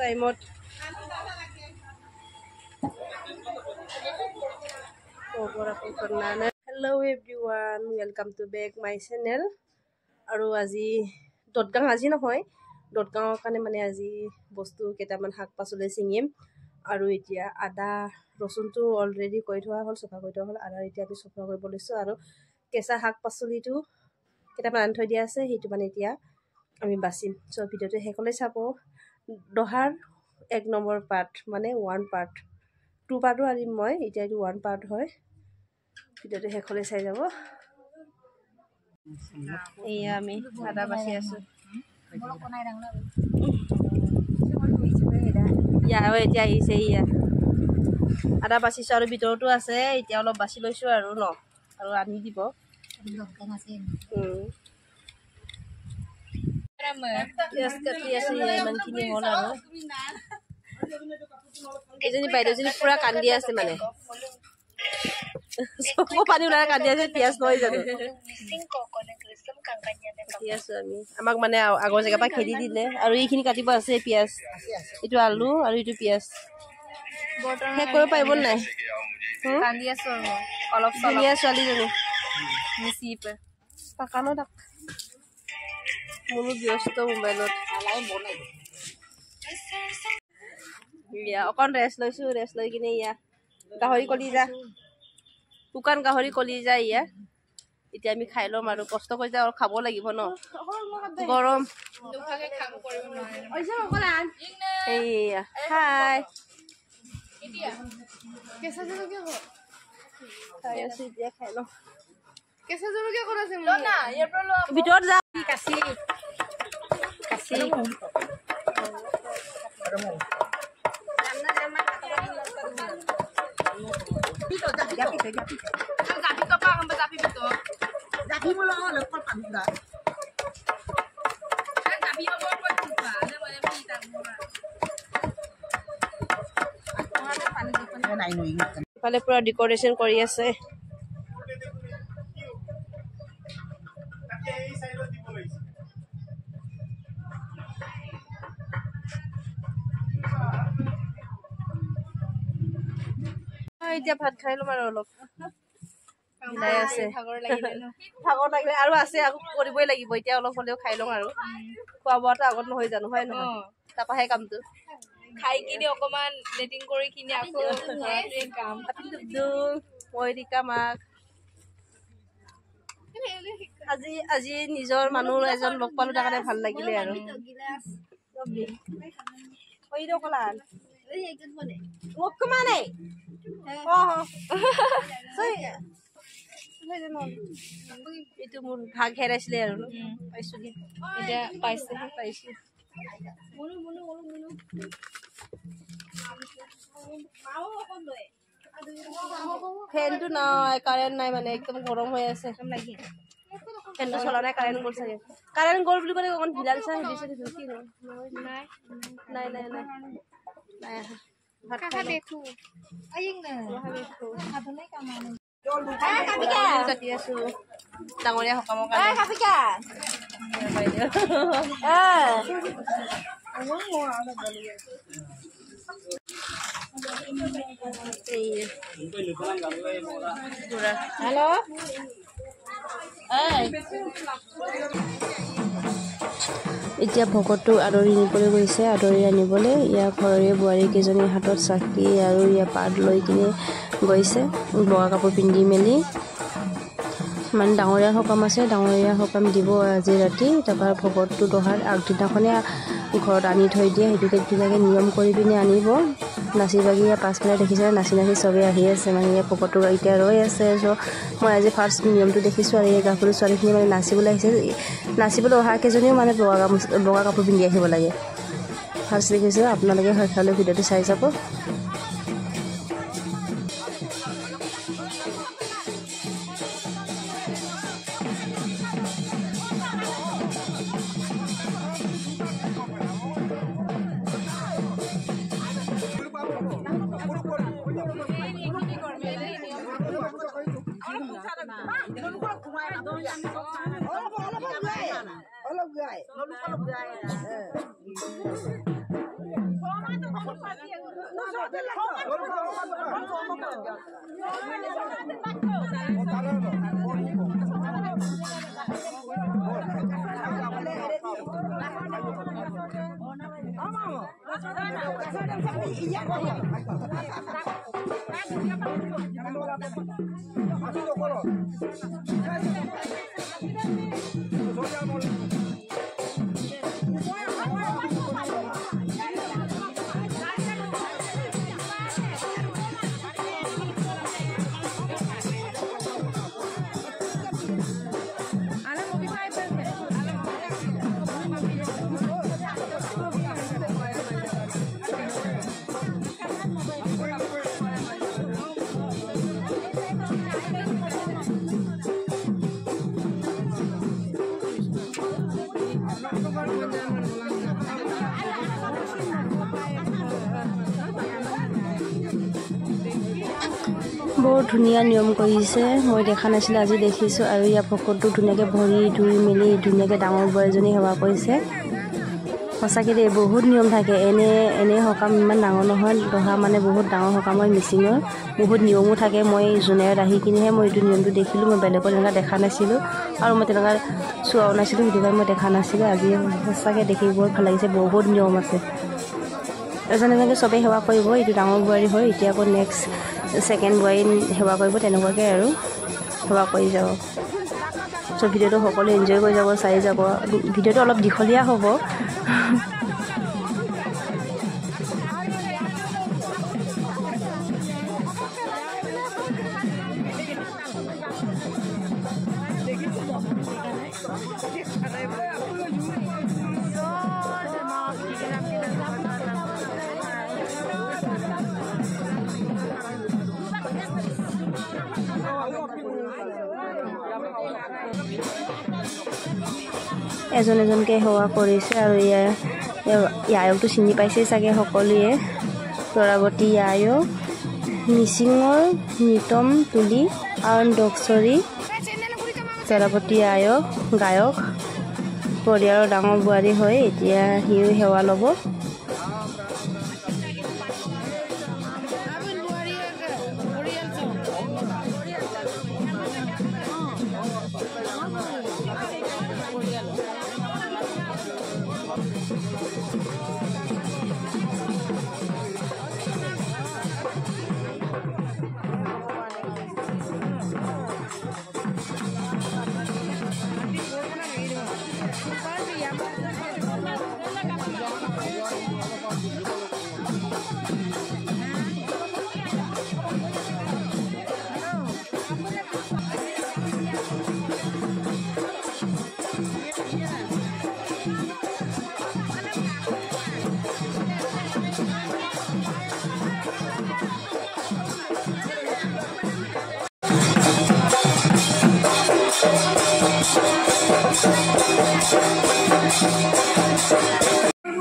টাইমত hello' everyone welcome to back my channel. আৰু আজি দতগাং আজি নহয়, দতগাঙৰ কাৰণে মানে আজি বস্তু কেইটামান শাক পাচলি ছিঙিম। আৰু এতিয়া আদা ৰচুনটো অলৰেডি কৰি থোৱা হ'ল, চফা কৰি থোৱা হ'ল। আদা এতিয়া আমি চফা কৰিব লৈছোঁ আৰু কেঁচা শাক পাচলিটো কেইটামান আনি থৈ দিয়া আছে, সেইটো মানে এতিয়া আমি বাচিম। চ' ভিডিঅ'টো শেষলৈ চাব। দহাৰ 1 নম্বৰ পাৰ্ট মানে 1 পাৰ্ট, 2 পাৰ্টো আনিম মই, এতিয়া এইটো 1 পাৰ্ট হয়। ভিডিঅ'টো শেষলৈ চাই যাব। এয়া আমি আদা বাচি আছোঁ। এতিয়া আহিছে ইয়া আদা বাচিছোঁ আৰু ভিতৰতো আছে। এতিয়া অলপ বাচি লৈছোঁ আৰু ন, আৰু আনি দিব। পিঁয়াজ কাটি আছে, ইমানখিনি হ'ল। আৰু এজনী বাইদেউজনী পুৰা কান্দি আছে, মানে চকু পানী ওলাই কান্দি আছে। পিঁয়াজ নহয় জানো কাটি আছো আমি, আমাক মানে আগৰ জেগাৰ পৰা খেদি দিলে। আৰু এইখিনি কাটিব আছে পিঁয়াজ, এইটো আলু আৰু এইটো পিঁয়াজ। শেষ কৰিব পাৰিব নাই? কান্দি আছো অলপ ধুনীয়া ছোৱালীজনী পাকানো তাক মোৰো ব্যস্ত মোবাইলত। অকণ ৰেষ্ট লৈছো, ৰেষ্ট লৈ কিনে ইয়া গাহৰি কলিজা, শুকান গাহৰি কলিজা ইয়া এতিয়া আমি খাই ল'ম। আৰু কষ্ট কৰি আৰু খাব লাগিব ন, গৰম। এইয়া খাই খাই আছো, এতিয়া খাই লওঁ। ভিতৰত যাওঁ। কাচি কাচি ইফালে পুৰা ডেকৰেশ্যন কৰি আছে। এতিয়া ভাত খাই ল'ম আৰু অলপ মিলাই আছে। ভাগৰ লাগিলে আৰু আছে, আকৌ কৰিবই লাগিব। এতিয়া অলপ হ'লেও খাই লওঁ। আৰু খোৱা বোৱাটো আগত নহয় জানো, হয় নহয়? তাৰপৰাহে কামটো খাই কিনি অকমান লেটিং কৰি কিনি আকৌ কাম মাক আজি নিজৰ মানুহ এজন লগ পালো, তাৰ কাৰণে ভাল লাগিলে। আৰু এইটো মোৰ ভাগ হেৰাইছিলে আৰু পাইছো, এতিয়া পাইছো। ফেনটো নাই, কাৰেণ্ট নাই, মানে একদম গৰম হৈ আছে। ফেনটো চলা নাই, কাৰেণ্ট গ'ল চাগে। কাৰেণ্ট গ'ল বুলি ক'লে অকণ ঢিলা নিচিনা দিছে। নাই নাই নাই নাই ভাত কাটি আছো ডাঙৰীয়া সকামৰ কাৰণে। হেল্ল' এতিয়া ভকতটো আদৰি নিবলৈ গৈছে। আদৰি আনিবলৈ ইয়াৰ ঘৰৰে বোৱাৰী কেইজনীৰ হাতত চাকি আৰু ইয়াৰ পাত লৈ কিনে গৈছে, বগা কাপোৰ পিন্ধি মেলি। মানে ডাঙৰীয়া সকাম আছে, ডাঙৰীয়া সকাম দিব আজি ৰাতি। তাৰপৰা ভকতটো দহাৰ আগদিনাখনে ঘৰত আনি থৈ দিয়ে। সেইটোকে ধুনীয়াকৈ নিয়ম কৰি পিনে আনিব। নাচি বাগি পাছফালে দেখিছে, নাচি নাচি চবেই আহি আছে। মানে ভকতটো এতিয়া ৰৈ আছে। চ' মই আজি ফাৰ্ষ্ট নিয়মটো দেখিছোঁ। আৰু এই গাভৰু ছোৱালীখিনি মানে নাচিবলৈ আহিছে। নাচিবলৈ অহা কেইজনীও মানে বগা কাপোৰ পিন্ধি আহিব লাগে। ফাৰ্ষ্ট দেখিছোঁ, আপোনালোকে শেষলৈ ভিডিঅ'টো চাই যাব। बहुत धुनिया नियम কৰিছে মই দেখা নাছিল আজি দেখিছো আৰু ইয়া পকৰটো ধুনিয়াকে ভৰি ধুই মেলি ধুনিয়াকে ডাঙৰ বয়জনী সেৱা কৰিছে সঁচাকে দে বহুত নিয়ম থাকে এনে হকাম ইমান ডাঙৰ নহয় দহা মানে বহুত ডাঙৰ হকামৰ মিচিঙৰ বহুত নিয়মো থাকে মই জুনিয়ৰত আহি কিনেহে মই এইটো নিয়মটো দেখিলো মই বেলেগত এনেকা দেখা নাছিলো আৰু মই তেনেকা চোৱাও নাছিলো সেইটো কাৰণে মই দেখা নাছিলো আজি সঁচাকে দেখি বহুত ভাল লাগিছে বহুত নিয়ম আছে এজনে সবে সেৱা কৰিব এইটো ডাঙৰ বোৱাৰী হয় এতিয়া আকৌ নেক্সট সেকেন্ড বোৱাৰী সেৱা কৰিব তেনেকুৱাকে আৰু সেৱা কৰি যাব সো ভিডিওটো সকলো এনজয় কৰি যাব চাই যাব ভিডিওটো অলপ দীঘলীয়া হ'ব এজন এজনকে সেৱা কৰিছে আৰু ইয়ায়কটো চিনি পাইছে চাগে সকলোৱে তৰাৱতী ইয়ায়ক মিচিঙৰ নিতম তুলি আৰু ডক্সৰী তৰাৱতী ইয়ায়ক গায়ক পৰিয়ালৰ ডাঙৰ বোৱাৰী হয় এতিয়া হিও সেৱা ল'ব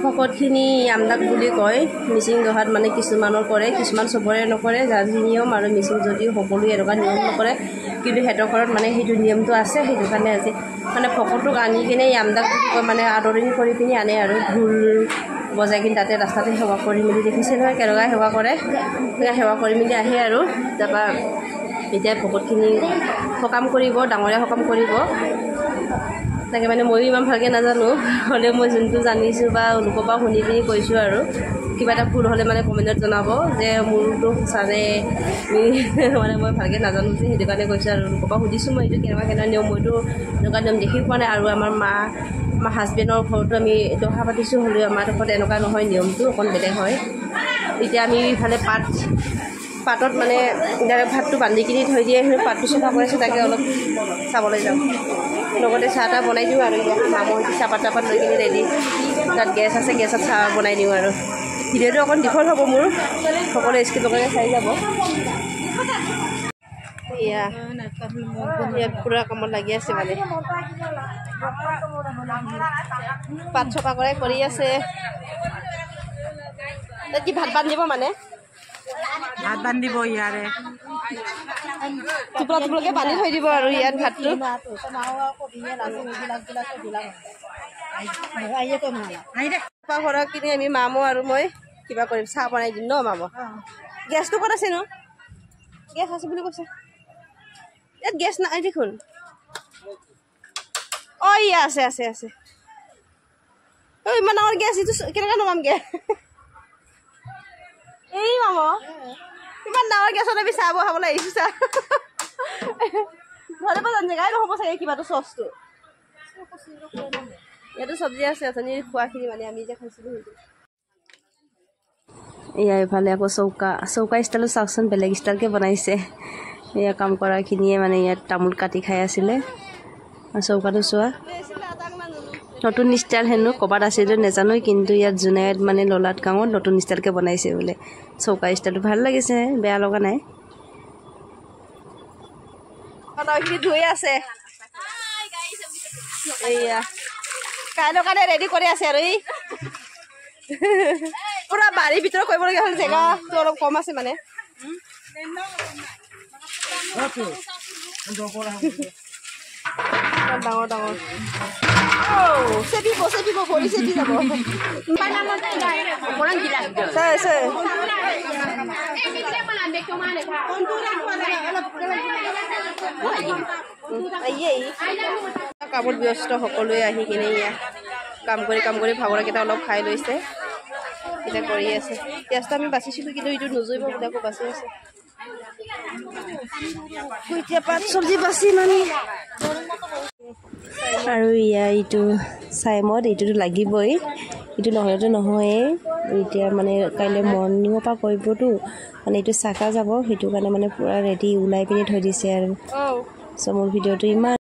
ভকতখিনি আমদাক বুলি কয় মিচিং দহাত মানে কিছুমানৰ কৰে কিছুমান চবৰে নকৰে যাৰ নিয়ম আৰু মিচিং যদিও সকলোৱে এনেকুৱা নিয়ম নকৰে কিন্তু হেতৰ ঘৰত মানে সেইটো নিয়মটো আছে সেইটো কাৰণে আজি মানে ভকতক আনি কিনে আমদাক মানে আদৰণি কৰি পিনি আনে আৰু ঢোল বজাই কিনে তাতে ৰাস্তাতে সেৱা কৰি মেলি দেখিছে নহয় কেনেকুৱা সেৱা কৰে সেৱা কৰি মেলি আহে আৰু তাৰপৰা এতিয়া ভকতখিনি সকাম কৰিব ডাঙৰীয়া সকাম কৰিব তাকে মানে মই ইমান ভালকৈ নাজানো হ'লেও মই যোনটো জানিছোঁ বা লোকৰ পৰা শুনি পিনি কৈছোঁ আৰু কিবা এটা ভুল হ'লে মানে কমেণ্টত জনাব যে মোৰতো সঁচাৰে মানে মই ভালকৈ নাজানো যে সেইটো কাৰণে কৈছোঁ আৰু লোকৰ পৰা সুধিছোঁ মই এইটো কেনেকুৱা নিয়ম মইতো এনেকুৱা নিয়ম দেখি পোৱা নাই আৰু আমাৰ মা হাজবেণ্ডৰ ঘৰতো আমি দহা পাতিছোঁ হ'লেও আমাৰ ঘৰত এনেকুৱা নহয় নিয়মটো অকণ বেলেগ হয় এতিয়া আমি ইফালে পাতত মানে ভাতটো বান্ধি কিনি থৈ দিয়ে সেই পাতটো চফা কৰিছোঁ তাকে অলপ চাবলৈ যাওঁ লগতে চাহ তাহ বনাই দিওঁ আৰু এতিয়া মামুৰ চাহপাত তাপাত লৈ কিনি ৰেডি তাত গেছ আছে গেছত চাহ বনাই দিওঁ আৰু ভিডিঅ'টো অকণ দীঘল হ'ব মোৰ সকলোৱে স্কিপ লগাই চাই যাব ইয়াত পুৰা কামত লাগি আছে মানে পাত চফা কৰাই কৰি আছে তাত কি ভাত বান্ধিব মানে ভাত বান্ধিব ইয়াৰে টুকুৰা টুকুৰাকৈ বান্ধি থৈ দিব আৰু ইয়াত ভাতটো ঘৰত কিনি আমি মামো আৰু মই কিবা কৰিম চাহ বনাই দিম ন মামা গেছটো ক'ত আছে নো গেছ আছে বুলি কৈছে ইয়াত গেছ নাই দেখোন অ ইয়া আছে আছে আছে ঐ ইমান ডাঙৰ গেছ এইটো কেনেকৈ নমামগে এই মামা ইমান ডাঙৰ গেছত আমি চাহ বহাবলৈ আহিছোঁ চাহ ধৰিব জান জেগাই নহ'ব চাগে কিবাটো চচটো ইয়াতো চব্জি আছে অথনি খোৱাখিনি মানে আমি যে খাইছিলোঁ সেইটো এয়া এইফালে আকৌ চৌকা ষ্টাইলো চাওকচোন বেলেগ ষ্টাইলকৈ বনাইছে এয়া কাম কৰাখিনিয়ে মানে ইয়াত তামোল কাটি খাই আছিলে চৌকাটো চোৱা নতুন ষ্টাইল হেনো ক'ৰবাত আছিলে নাজানো কিন্তু ইয়াত জোনাইত মানে ললাত গাঁৱত নতুন ষ্টাইলকৈ বনাইছে বোলে চৌকা ষ্টাইলটো ভাল লাগিছে বেয়া লগা নাই ধুই আছে এইয়া কাইলৈৰ কাৰণে ৰেডি কৰি আছে আৰু এই পুৰা বাৰীৰ ভিতৰত কৰিবলগীয়া হ'ল জেগাটো অলপ কম আছে মানে ডাঙৰ ডাঙৰ চেপিব চেপিব ভৰি চেপি যাব কামত ব্যস্ত সকলোৱে আহি কিনে ইয়াত কাম কৰি ভাগৰকেইটা অলপ খাই লৈছে এতিয়া কৰি আছে পিঁয়াজটো আমি বাচিছিলোঁ কিন্তু এইটো নজৰিব বোলে আকৌ বাচি আছে এতিয়া পাত চব্জি বাচি মানে আৰু ইয়াৰ এইটো চাইমত এইটোতো লাগিবই এইটো নহ'লেতো নহয়েই এতিয়া মানে কাইলৈ মৰ্ণিঙৰ পৰা কৰিবতো মানে এইটো চাকা যাব সেইটো কাৰণে মানে পূৰা ৰেডি ওলাই পিনি থৈ দিছে আৰু চ' মোৰ ভিডিঅ'টো ইমান